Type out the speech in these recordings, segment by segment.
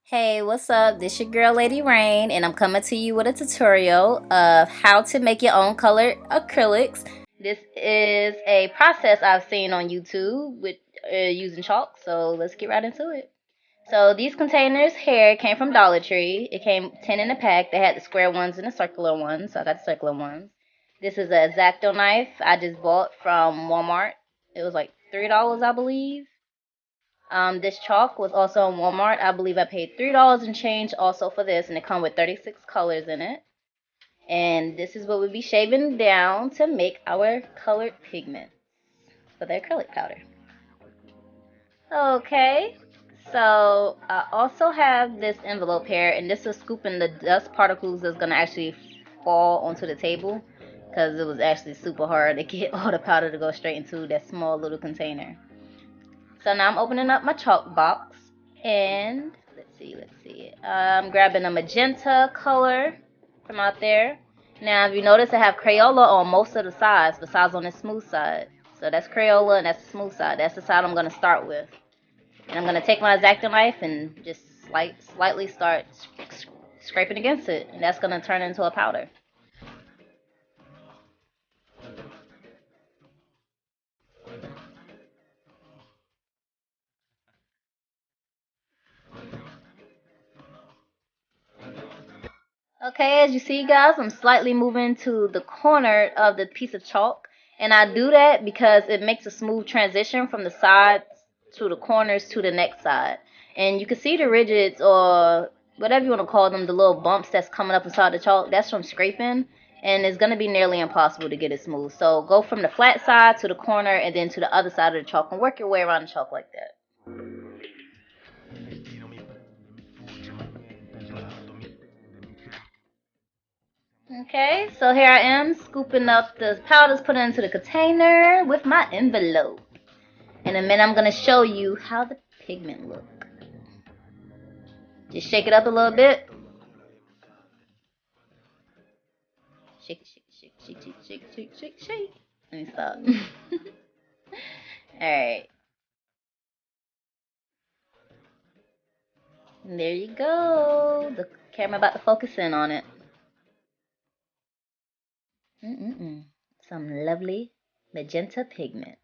Hey, what's up? This your girl Lady Rain, and I'm coming to you with a tutorial of how to make your own colored acrylics. This is a process I've seen on YouTube with using chalk, so let's get right into it. So these containers here came from Dollar Tree. It came 10 in a pack. They had the square ones and the circular ones, so I got the circular ones. This is a X-acto knife I just bought from Walmart. It was like $3, I believe. This chalk was also on Walmart. I believe I paid $3 and change also for this, and it comes with 36 colors in it. And this is what we'll be shaving down to make our colored pigment for the acrylic powder. Okay, so I also have this envelope here, and this is scooping the dust particles that's gonna actually fall onto the table, because it was actually super hard to get all the powder to go straight into that small little container. So now I'm opening up my chalk box, and let's see. I'm grabbing a magenta color from out there. Now, if you notice, I have Crayola on most of the sides, besides on the smooth side. So that's Crayola, and that's the smooth side. That's the side I'm going to start with. And I'm going to take my X-acto knife and just slightly start scraping against it. And that's going to turn into a powder. Okay, as you see, guys, I'm slightly moving to the corner of the piece of chalk, and I do that because it makes a smooth transition from the sides to the corners to the next side. And you can see the ridges, or whatever you want to call them, the little bumps that's coming up inside the chalk. That's from scraping, and it's going to be nearly impossible to get it smooth. So go from the flat side to the corner and then to the other side of the chalk, and work your way around the chalk like that. Okay, so here I am scooping up the powders, put it into the container with my envelope. In a minute, I'm going to show you how the pigment look. Just shake it up a little bit. Shake it, shake. Let me stop. Alright. There you go. The camera about to focus in on it. Some lovely magenta pigment.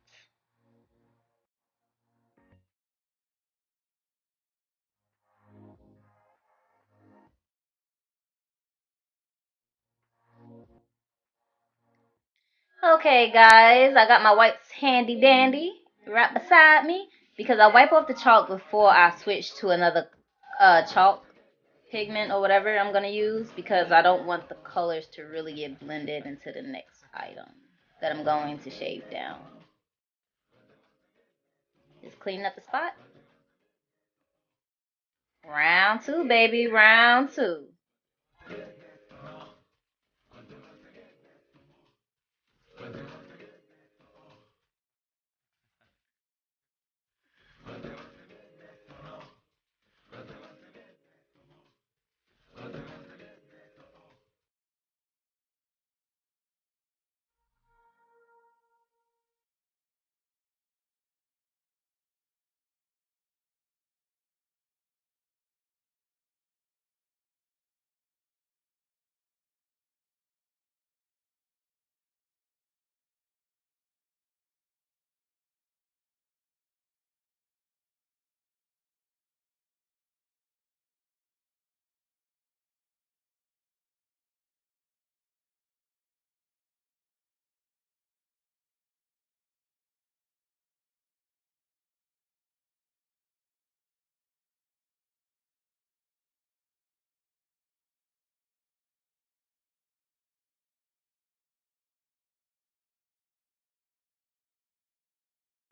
Okay, guys, I got my wipes handy dandy right beside me because I wipe off the chalk before I switch to another chalk pigment or whatever I'm going to use, because I don't want the colors to really get blended into the next item that I'm going to shave down. Just clean up the spot. Round two, baby, round two.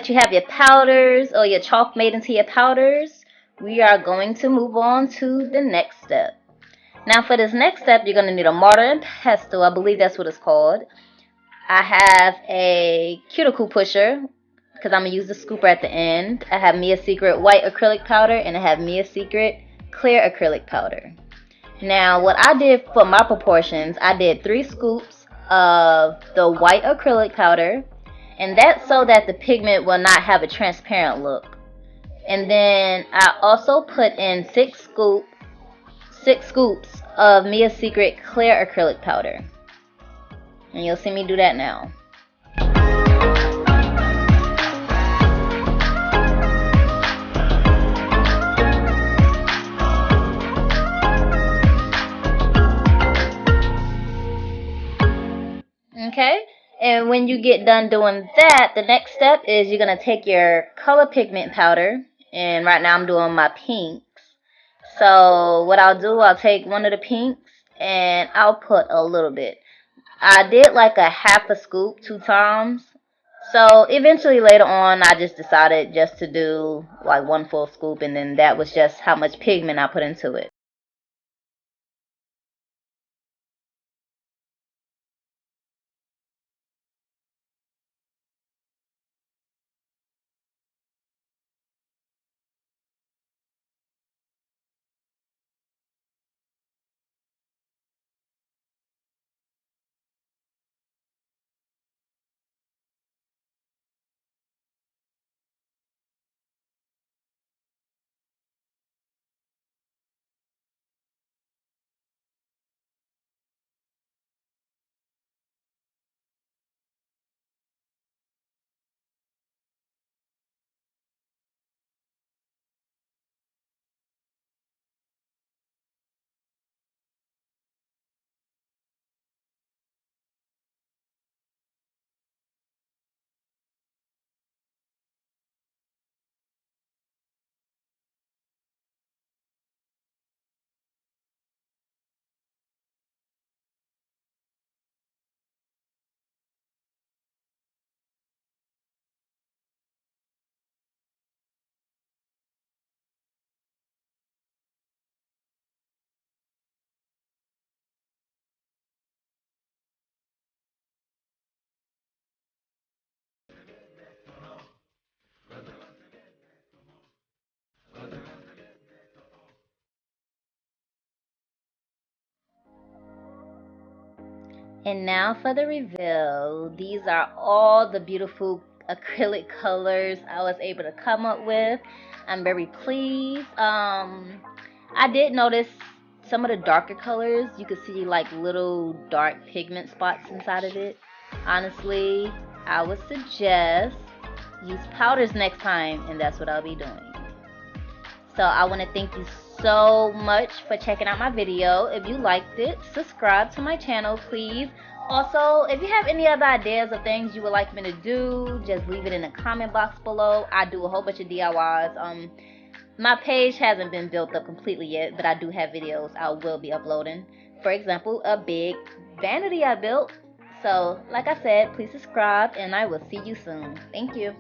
You have your powders or your chalk made into your powders. We are going to move on to the next step. Now for this next step, you're going to need a mortar and pestle. I believe that's what it's called. I have a cuticle pusher because I'm going to use the scooper at the end. I have me a secret white acrylic powder, and I have me a secret clear acrylic powder. Now what I did for my proportions, I did 3 scoops of the white acrylic powder, and that's so that the pigment will not have a transparent look. And then I also put in six scoops of Mia's Secret clear acrylic powder. And you'll see me do that now. Okay, and when you get done doing that, the next step is you're going to take your color pigment powder, and right now I'm doing my pinks. So what I'll do, I'll take one of the pinks and I'll put a little bit. I did like a half a scoop 2 times. So eventually later on I just decided just to do like one full scoop, and then that was just how much pigment I put into it. And now for the reveal. These are all the beautiful acrylic colors I was able to come up with. I'm very pleased. I did notice some of the darker colors. You could see like little dark pigment spots inside of it. Honestly, I would suggest use powders next time, and that's what I'll be doing. So I want to thank you so much for checking out my video. If you liked it, subscribe to my channel, please. Also, if you have any other ideas of things you would like me to do, just leave it in the comment box below. I do a whole bunch of DIYs. My page hasn't been built up completely yet, but I do have videos I will be uploading. For example, a big vanity I built. So, like I said, please subscribe, and I will see you soon. Thank you.